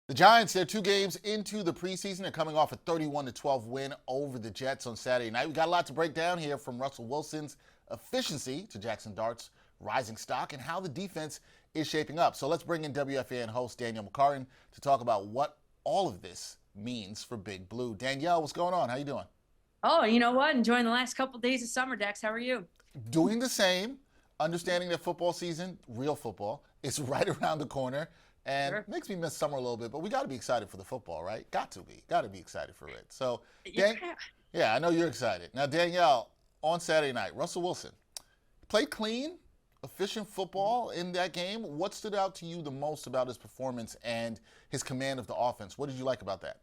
The Giants, they're 2 games into the preseason. They're coming off a 31-12 win over the Jets on Saturday night. We got a lot to break down here, from Russell Wilson's efficiency to Jaxson Dart's rising stock and how the defense is shaping up. So let's bring in WFAN host Danielle McCartan to talk about what all of this means for Big Blue. Danielle, what's going on? How you doing? Oh, you know what? Enjoying the last couple of days of summer, Dex. How are you? Doing the same, understanding that football season, real football, is right around the corner. And Sure. makes me miss summer a little bit, but we got to be excited for the football, right? Got to be excited for it. So, Yeah. Dan, yeah, I know you're excited. Now, Danielle, on Saturday night, Russell Wilson played clean, efficient football in that game. What stood out to you the most about his performance and his command of the offense? What did you like about that?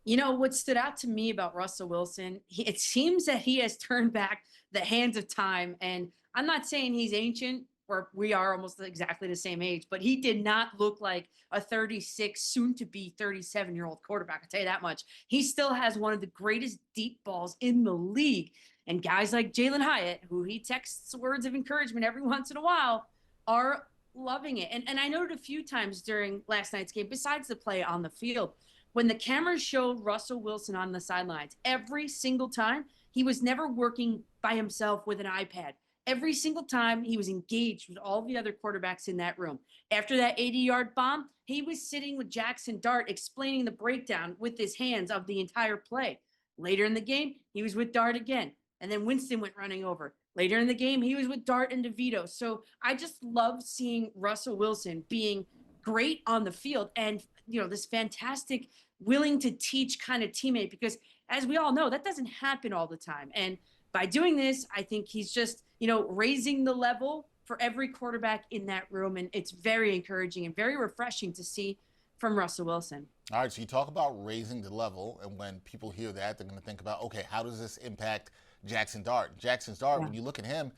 You know, what stood out to me about Russell Wilson, it seems that he has turned back the hands of time. And I'm not saying he's ancient, or we are almost exactly the same age, but he did not look like a 36, soon to be 37-year-old quarterback. I'll tell you that much. He still has one of the greatest deep balls in the league. And guys like Jalen Hyatt, who he texts words of encouragement every once in a while, are loving it. And I noted a few times during last night's game, besides the play on the field, when the cameras showed Russell Wilson on the sidelines, every single time he was never working by himself with an iPad. Every single time he was engaged with all the other quarterbacks in that room. After that 80-yard bomb, he was sitting with Jaxson Dart explaining the breakdown with his hands of the entire play. Later in the game, he was with Dart again. And then Winston went running over. Later in the game, he was with Dart and DeVito. So I just love seeing Russell Wilson being great on the field and, this fantastic, willing to teach kind of teammate, because as we all know, that doesn't happen all the time. And by doing this, I think he's just, raising the level for every quarterback in that room. And it's very encouraging and very refreshing to see from Russell Wilson. All right, so you talk about raising the level, and when people hear that, they're going to think about, okay, how does this impact Jaxson Dart? Jaxson Dart, Yeah. when you look at him,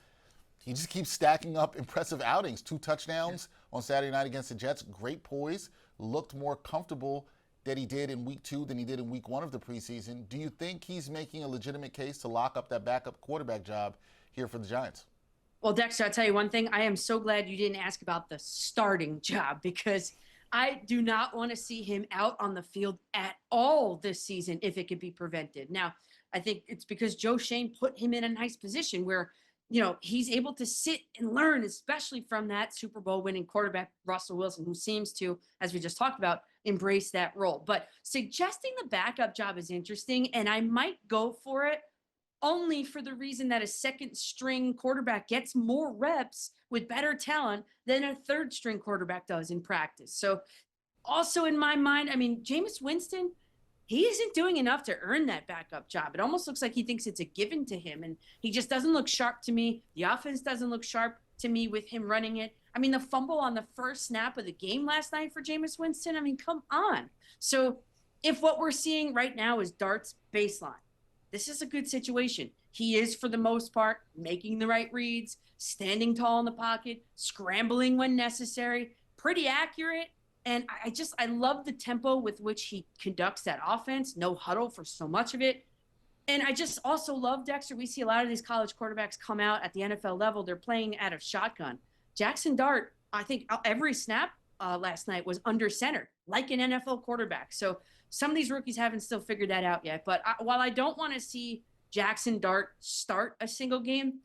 he just keeps stacking up impressive outings. 2 touchdowns on Saturday night against the Jets. Great poise. Looked more comfortable that he did in week 2 than he did in week 1 of the preseason. Do you think he's making a legitimate case to lock up that backup quarterback job here for the Giants? Well, Dexter, I'll tell you one thing. I am so glad you didn't ask about the starting job, because I do not want to see him out on the field at all this season if it could be prevented. Now, I think it's because Joe Shane put him in a nice position where, he's able to sit and learn, especially from that Super Bowl winning quarterback, Russell Wilson, who seems to, as we just talked about, embrace that role. But suggesting the backup job is interesting, and I might go for it only for the reason that a second string quarterback gets more reps with better talent than a third string quarterback does in practice. So also in my mind, I mean, Jameis Winston, he isn't doing enough to earn that backup job. It almost looks like he thinks it's a given to him, and he just doesn't look sharp to me. The offense doesn't look sharp to me with him running it. I mean, the fumble on the first snap of the game last night for Jameis Winston, I mean, come on. So if what we're seeing right now is Dart's baseline, this is a good situation. He is, for the most part, making the right reads, standing tall in the pocket, scrambling when necessary, pretty accurate. And I love the tempo with which he conducts that offense. No huddle for so much of it. And I just also love, Dexter. We see a lot of these college quarterbacks come out at the NFL level. They're playing out of shotgun. Jaxson Dart, I think every snap last night was under center, like an NFL quarterback. So some of these rookies haven't still figured that out yet. But while I don't want to see Jaxson Dart start a single game,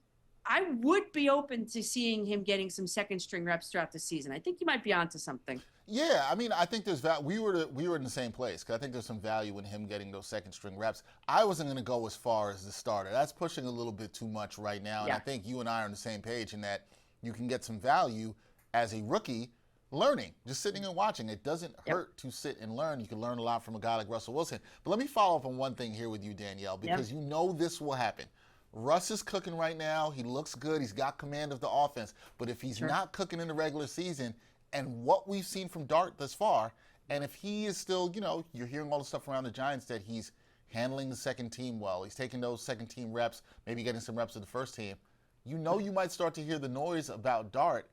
I would be open to seeing him getting some second string reps throughout the season. I think you might be onto something. Yeah, I mean, I think there's value. We were in the same place, because I think there's some value in him getting those second string reps. I wasn't going to go as far as the starter. That's pushing a little bit too much right now, and I Yeah. think you and I are on the same page in that you can get some value as a rookie learning, just sitting and watching. It doesn't Yep. hurt to sit and learn. You can learn a lot from a guy like Russell Wilson. But let me follow up on one thing here with you, Danielle, because you know this will happen. Russ is cooking right now. He looks good. He's got command of the offense. But if he's Sure. not cooking in the regular season, and what we've seen from Dart thus far, and if he is still, you're hearing all the stuff around the Giants that he's handling the second team well, he's taking those second team reps, maybe getting some reps of the first team, you might start to hear the noise about Dart.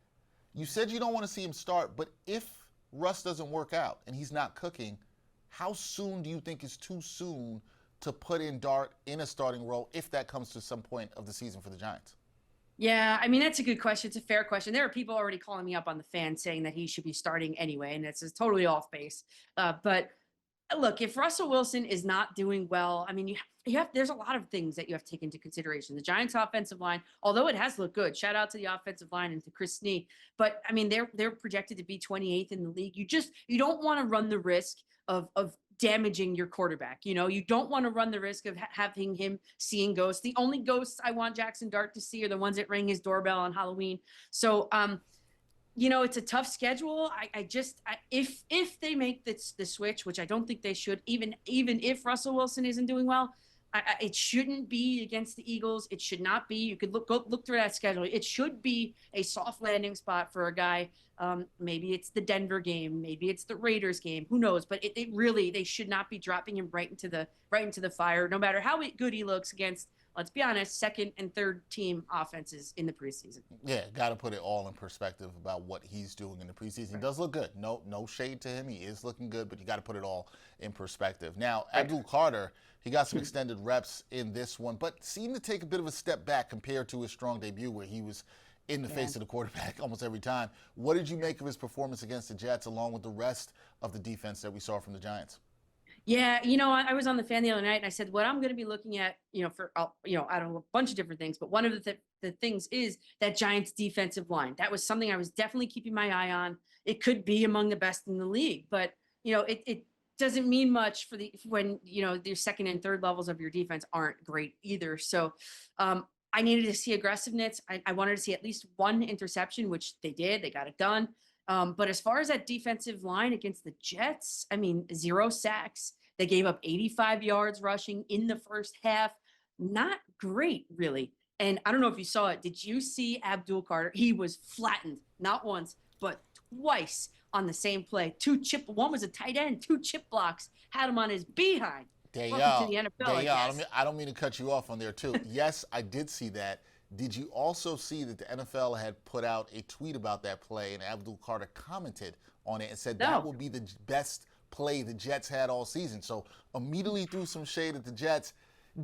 You said you don't want to see him start, but if Russ doesn't work out and he's not cooking, how soon do you think is too soon to put in Dart in a starting role if that comes to some point of the season for the Giants? Yeah, I mean, that's a good question. It's a fair question. There are people already calling me up on the fan saying that he should be starting anyway, and it's totally off base. But look, if Russell Wilson is not doing well, I mean, there's a lot of things that you have to take into consideration. The Giants' offensive line, although it has looked good, shout out to the offensive line and to Chris Snee, but I mean, they're projected to be 28th in the league. You don't want to run the risk of damaging your quarterback. You don't want to run the risk of having him seeing ghosts. The only ghosts I want Jaxson Dart to see are the ones that ring his doorbell on Halloween. So, it's a tough schedule. If they make the switch, which I don't think they should, even if Russell Wilson isn't doing well, it shouldn't be against the Eagles. It should not be. You could look through that schedule. It should be a soft landing spot for a guy. Maybe it's the Denver game. Maybe it's the Raiders game. Who knows? But it really, they should not be dropping him right into the fire, no matter how good he looks against, let's be honest, second and third team offenses in the preseason. Yeah, got to put it all in perspective about what he's doing in the preseason. He does look good. No shade to him. He is looking good, but you got to put it all in perspective. Now, Abdul Carter, he got some extended reps in this one, but seemed to take a bit of a step back compared to his strong debut where he was in the face of the quarterback almost every time. What did you make of his performance against the Jets along with the rest of the defense that we saw from the Giants? Yeah, I was on the fan the other night and I said, what I'm going to be looking at, for, I don't know, a bunch of different things, but one of the things is that Giants defensive line. That was something I was definitely keeping my eye on. It could be among the best in the league, but, it doesn't mean much when, your second and third levels of your defense aren't great either. So, I needed to see aggressiveness. I wanted to see at least one interception, which they did. They got it done. But as far as that defensive line against the Jets, I mean, 0 sacks. They gave up 85 yards rushing in the first half. Not great, really. And I don't know if you saw it. Did you see Abdul Carter? He was flattened, not once, but twice on the same play. One was a tight end, 2 chip blocks, had him on his behind. Welcome to the NFL, I don't mean to cut you off on there, too. Yes, I did see that. Did you also see that the NFL had put out a tweet about that play and Abdul Carter commented on it and said that would be the best play the Jets had all season? So immediately threw some shade at the Jets.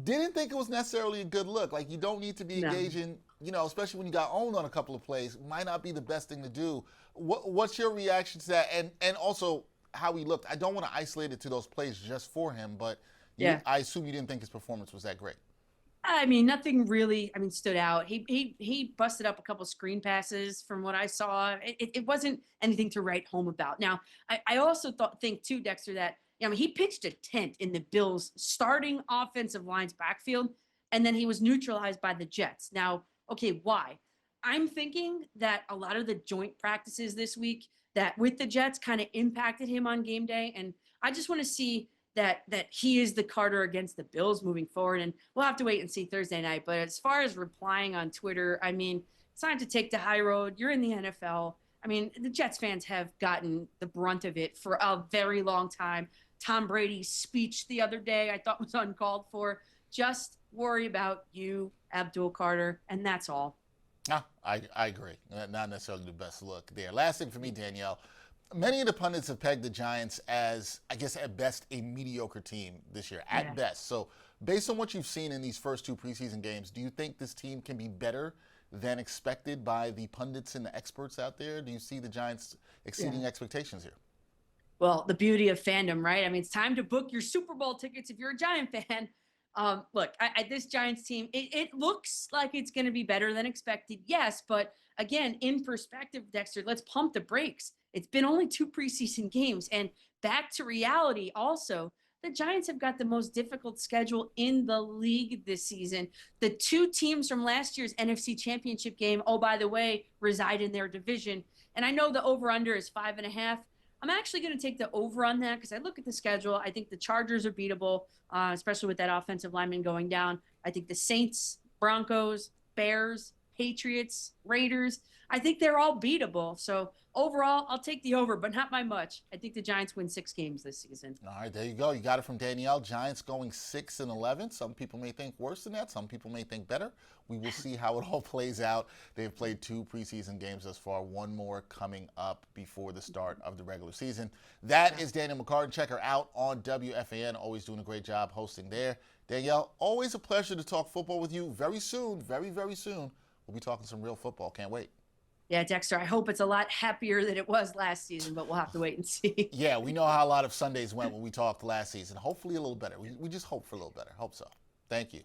Didn't think it was necessarily a good look. Like, you don't need to be engaging, especially when you got owned on a couple of plays. Might not be the best thing to do. What's your reaction to that? And also how he looked. I don't want to isolate it to those plays just for him, but I assume you didn't think his performance was that great. I mean, nothing really, stood out. He busted up a couple screen passes from what I saw. It wasn't anything to write home about. Now, I also think too, Dexter, that, he pitched a tent in the Bills' starting offensive line's backfield, and then he was neutralized by the Jets. Now, okay, why? I'm thinking that a lot of the joint practices this week that with the Jets kind of impacted him on game day, and I just want to see that he is the Carter against the Bills moving forward. And we'll have to wait and see Thursday night. But as far as replying on Twitter, I mean, it's time to take the high road. You're in the NFL. I mean, the Jets fans have gotten the brunt of it for a very long time. Tom Brady's speech the other day I thought was uncalled for. Just worry about you, Abdul Carter, and that's all. I agree. Not necessarily the best look there. Last thing for me, Danielle. Many of the pundits have pegged the Giants as, I guess, at best, a mediocre team this year. At best. So, based on what you've seen in these first 2 preseason games, do you think this team can be better than expected by the pundits and the experts out there? Do you see the Giants exceeding expectations here? Well, the beauty of fandom, right? I mean, it's time to book your Super Bowl tickets if you're a Giant fan. Look, this Giants team, it looks like it's going to be better than expected. Yes, but again, in perspective, Dexter, let's pump the brakes. It's been only 2 preseason games. And back to reality also, the Giants have got the most difficult schedule in the league this season. The 2 teams from last year's NFC Championship game, oh, by the way, reside in their division. And I know the over-under is 5.5. I'm actually going to take the over on that because I look at the schedule. I think the Chargers are beatable, especially with that offensive lineman going down. I think the Saints, Broncos, Bears, Patriots, Raiders, I think they're all beatable. So overall, I'll take the over, but not by much. I think the Giants win 6 games this season. All right, there you go. You got it from Danielle. Giants going 6-11. Some people may think worse than that. Some people may think better. We will see how it all plays out. They've played 2 preseason games thus far. 1 more coming up before the start of the regular season. That is Danielle McCartan. Check her out on WFAN. Always doing a great job hosting there. Danielle, always a pleasure to talk football with you. Very soon, very, very soon, we'll be talking some real football. Can't wait. Yeah, Dexter, I hope it's a lot happier than it was last season, but we'll have to wait and see. Yeah, we know how a lot of Sundays went when we talked last season. Hopefully a little better. We just hope for a little better. Hope so. Thank you.